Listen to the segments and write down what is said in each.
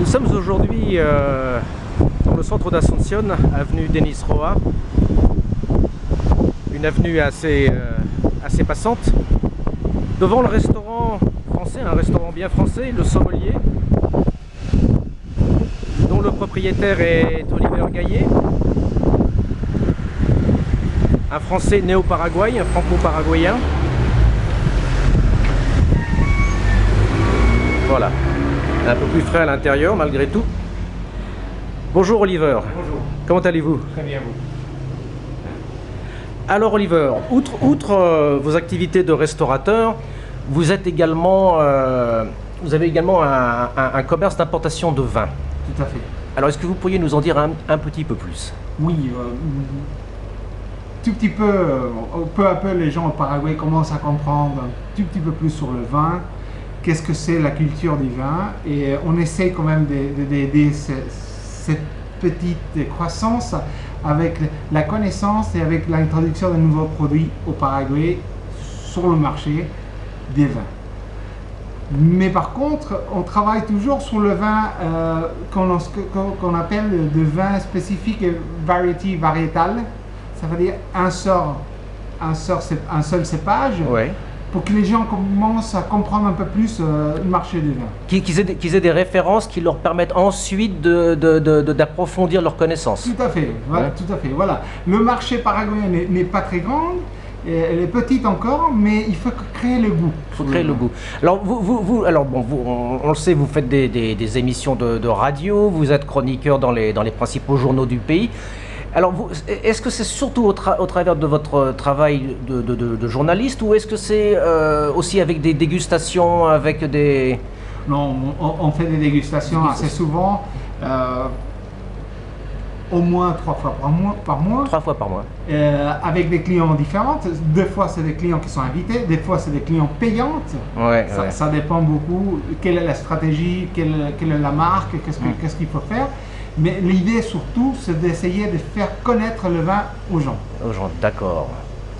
Nous sommes aujourd'hui dans le centre d'Asunción, avenue Denis Roa, une avenue assez passante, devant le restaurant français, un restaurant bien français, le Sommelier, dont le propriétaire est Oliver Gaillet, un Français né au Paraguay, un franco-paraguayen. Voilà, un peu plus frais à l'intérieur malgré tout. Bonjour Oliver. Bonjour. Comment allez-vous? Très bien, vous. Alors Oliver, outre vos activités de restaurateur, vous avez également un commerce d'importation de vin. Tout à fait. Alors est-ce que vous pourriez nous en dire un petit peu plus? Oui, tout petit peu, peu à peu, les gens au Paraguay commencent à comprendre un tout petit peu plus sur le vin, qu'est-ce que c'est la culture du vin, et on essaie quand même d'aider cette petite croissance avec la connaissance et avec l'introduction de nouveaux produits au Paraguay sur le marché des vins. Mais par contre, on travaille toujours sur le vin qu'on appelle de vin spécifique et variétal. Ça veut dire un seul cépage, Ouais. pour que les gens commencent à comprendre un peu plus le marché des vins. Qu'ils aient des références qui leur permettent ensuite d'approfondir leurs connaissances. Tout à fait, voilà, Ouais. tout à fait, voilà. Le marché paraguayen n'est pas très grand, elle est petite encore, mais il faut créer le goût. Il faut créer le goût. Alors, on le sait, vous faites des émissions de radio, vous êtes chroniqueur dans les principaux journaux du pays. Alors, est-ce que c'est surtout au travers de votre travail de journaliste, ou est-ce que c'est aussi avec des dégustations, avec des... Non, on fait des dégustations assez souvent, au moins 3 fois par mois. 3 fois par mois. Avec des clients différents. Des fois, c'est des clients qui sont invités, des fois, c'est des clients payantes. Ouais, Ça dépend beaucoup. Quelle est la stratégie, quelle est la marque, qu'est-ce qu'il faut faire. Mais l'idée surtout, c'est d'essayer de faire connaître le vin aux gens. D'accord.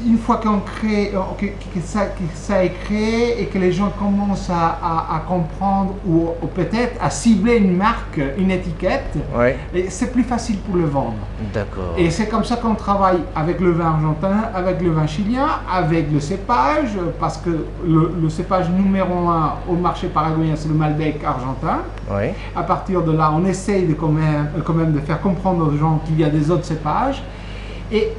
Une fois qu'on crée, que ça est créé et que les gens commencent à comprendre ou peut-être à cibler une marque, une étiquette, Ouais. c'est plus facile pour le vendre. D'accord. Et c'est comme ça qu'on travaille avec le vin argentin, avec le vin chilien, avec le cépage, parce que le cépage numéro 1 au marché paraguayen, c'est le Malbec argentin. Ouais. À partir de là, on essaye quand même de faire comprendre aux gens qu'il y a des autres cépages. Et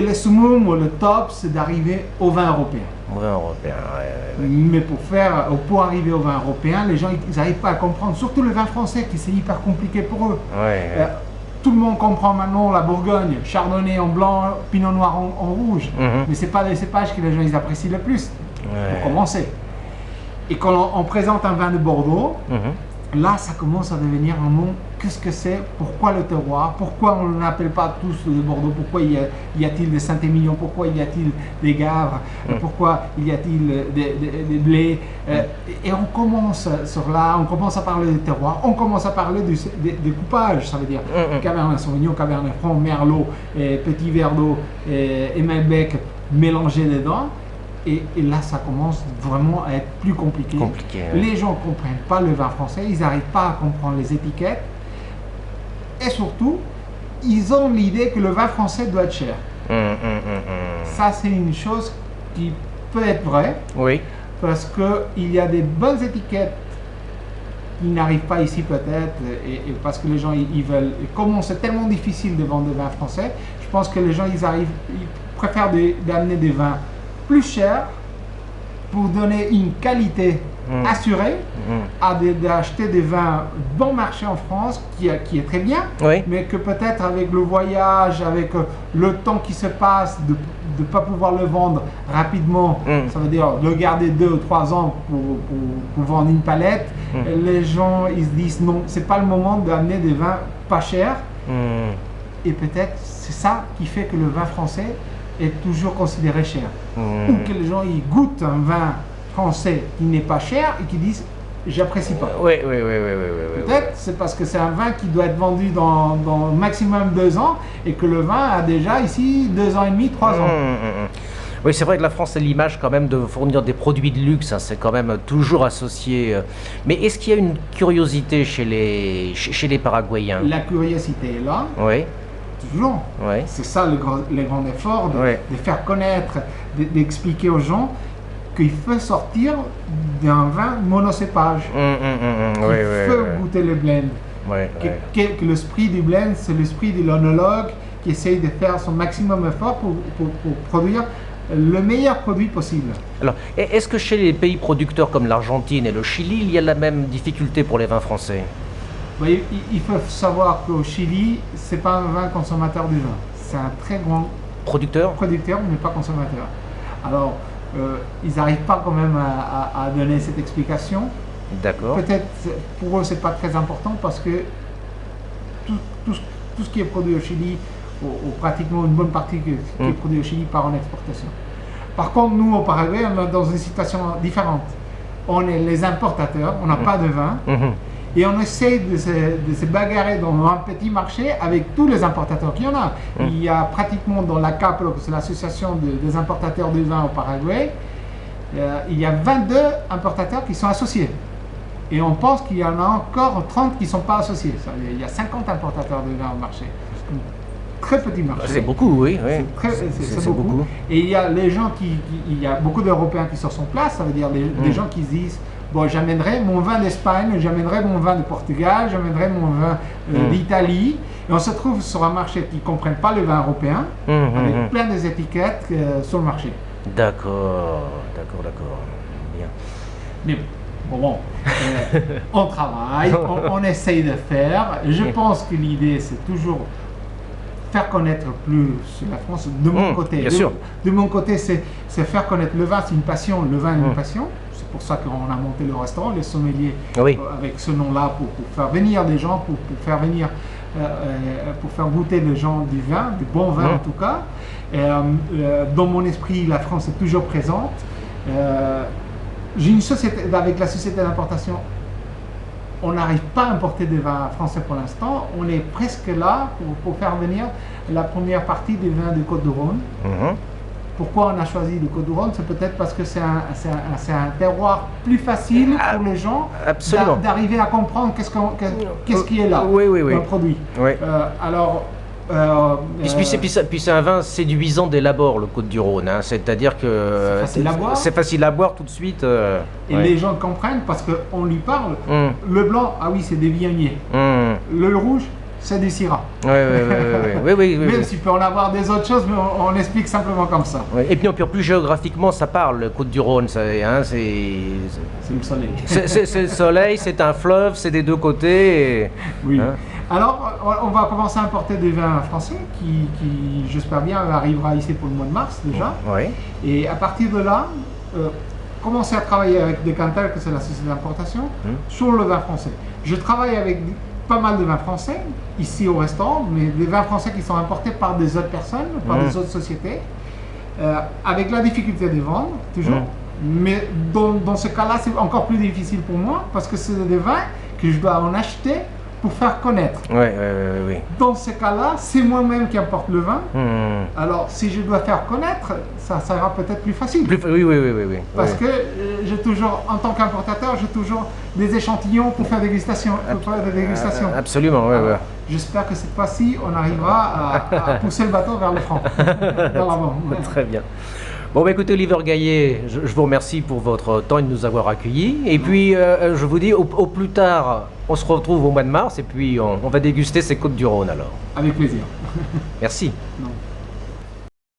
le summum ou le top, c'est d'arriver au vin européen. Vin européen, ouais. Mais pour arriver au vin européen, les gens ils n'arrivent pas à comprendre, surtout le vin français qui c'est hyper compliqué pour eux. Ouais. Tout le monde comprend maintenant la Bourgogne, Chardonnay en blanc, Pinot Noir en rouge, Mhm. mais ce n'est pas les cépages que les gens ils apprécient le plus, Ouais. pour commencer. Et quand on présente un vin de Bordeaux, Mhm. là ça commence à devenir un nom, qu'est-ce que c'est, pourquoi le terroir, pourquoi on n'appelle pas tous de Bordeaux, pourquoi y a-t-il des Saint-Émilion, pourquoi y a-t-il des Gavres, pourquoi y a-t-il des blés, et on commence on commence à parler de terroir, on commence à parler des coupages, ça veut dire Cabernet Sauvignon, Cabernet Franc, Merlot, Petit Verdot et Malbec mélangés dedans. Et là, ça commence vraiment à être plus compliqué. Ouais. Les gens ne comprennent pas le vin français, ils n'arrivent pas à comprendre les étiquettes. Et surtout, ils ont l'idée que le vin français doit être cher. Ça, c'est une chose qui peut être vraie, Oui. parce qu'il y a des bonnes étiquettes qui n'arrivent pas ici peut-être, et parce que les gens, ils veulent... Et comme c'est tellement difficile de vendre des vins français, je pense que les gens, ils préfèrent d'amener des vins plus cher pour donner une qualité assurée d'acheter des vins bon marché en France qui est très bien, Oui. mais que peut-être avec le voyage, avec le temps qui se passe, de ne pas pouvoir le vendre rapidement, ça veut dire le garder 2 ou 3 ans pour vendre une palette, les gens ils se disent non, c'est pas le moment d'amener des vins pas chers, et peut-être c'est ça qui fait que le vin français est toujours considéré cher. Ou que les gens ils goûtent un vin français qui n'est pas cher et qui disent j'apprécie pas. Oui. Peut-être c'est parce que c'est un vin qui doit être vendu dans maximum 2 ans et que le vin a déjà ici 2 ans et demi, 3 ans. Oui, c'est vrai que la France a l'image quand même de fournir des produits de luxe, hein, c'est quand même toujours associé. Mais est-ce qu'il y a une curiosité chez les Paraguayens? La curiosité est là, Oui, toujours. oui. C'est ça le grand effort, Ouais. de faire connaître, d'expliquer aux gens qu'il faut sortir d'un vin monocépage. Oui, Il oui, faut goûter le blend. oui. Que l'esprit du blend, c'est l'esprit de l'onologue qui essaye de faire son maximum effort pour produire le meilleur produit possible. Alors, est-ce que chez les pays producteurs comme l'Argentine et le Chili, il y a la même difficulté pour les vins français? Oui, il faut savoir qu'au Chili, c'est pas un vin consommateur de vin. C'est un très grand Producteurs? producteur, mais pas consommateur. Alors, ils n'arrivent pas quand même à donner cette explication. D'accord. Peut-être pour eux, c'est pas très important parce que tout ce qui est produit au Chili, ou pratiquement une bonne partie qui est produit au Chili, part en exportation. Par contre, nous, au Paraguay, on est dans une situation différente. On est les importateurs, on n'a pas de vin, et on essaie de se bagarrer dans un petit marché avec tous les importateurs qu'il y en a. Il y a pratiquement dans la CAP, c'est l'association des importateurs de vin au Paraguay, il y a 22 importateurs qui sont associés. Et on pense qu'il y en a encore 30 qui ne sont pas associés. Il y a 50 importateurs de vin au marché. C'est un très petit marché. C'est beaucoup, oui. C'est beaucoup. Et il y a les gens il y a beaucoup d'Européens qui sont sur place, ça veut dire des gens qui se disent bon, j'amènerai mon vin d'Espagne, j'amènerai mon vin de Portugal, j'amènerai mon vin d'Italie. Et on se trouve sur un marché qui ne comprenne pas le vin européen, avec plein des étiquettes sur le marché. D'accord. Bien. Mais bon, on travaille, on essaye de faire. Je pense que l'idée, c'est toujours faire connaître plus la France de mon côté. Bien sûr. De mon côté, c'est faire connaître le vin, c'est une passion. Le vin est une passion. C'est pour ça qu'on a monté le restaurant, les sommeliers, avec ce nom-là, pour faire venir des gens, pour faire venir, pour faire goûter les gens du vin, du bon vin en tout cas. Dans mon esprit, la France est toujours présente. J'ai une société, avec la société d'importation, on n'arrive pas à importer des vins français pour l'instant. On est presque là pour faire venir la première partie des vins de Côtes-du-Rhône. Pourquoi on a choisi le Côtes-du-Rhône? C'est peut-être parce que c'est un terroir plus facile pour les gens d'arriver à comprendre qu'est-ce qui est là dans le produit. Alors, puis c'est un vin séduisant dès l'abord, le Côtes-du-Rhône. Hein. C'est-à-dire que c'est facile à boire tout de suite. Et les gens comprennent parce qu'on lui parle. Le blanc, ah oui, c'est des viogniers. Le rouge, c'est du Syrah. Oui. Même s'il peut en avoir des autres choses, mais on explique simplement comme ça. Et puis en plus géographiquement, ça parle, le Côtes-du-Rhône. C'est le soleil. C'est le soleil, c'est un fleuve, c'est des deux côtés. Oui. Hein. Alors, on va commencer à importer des vins français qui j'espère bien, arrivera ici pour le mois de mars déjà. Et à partir de là, commencer à travailler avec Decanter, que c'est la société d'importation, sur le vin français. Je travaille avec pas mal de vins français ici au restaurant, mais des vins français qui sont importés par des autres personnes, par des autres sociétés, avec la difficulté de vendre, toujours. Mais dans ce cas-là, c'est encore plus difficile pour moi, parce que c'est des vins que je dois en acheter pour faire connaître. Dans ce cas-là, c'est moi-même qui importe le vin. Alors, si je dois faire connaître, ça sera peut-être plus facile. Oui. Parce que j'ai toujours, en tant qu'importateur, j'ai toujours des échantillons pour faire des dégustations. Absolument, oui. J'espère que cette fois-ci, on arrivera à pousser le bateau vers le front. Très bien. Bon, écoutez, Oliver Gaillet, je vous remercie pour votre temps et de nous avoir accueillis. Et puis, je vous dis, au plus tard, on se retrouve au mois de mars et puis on va déguster ces Côtes-du-Rhône alors. Avec plaisir. Merci. Non.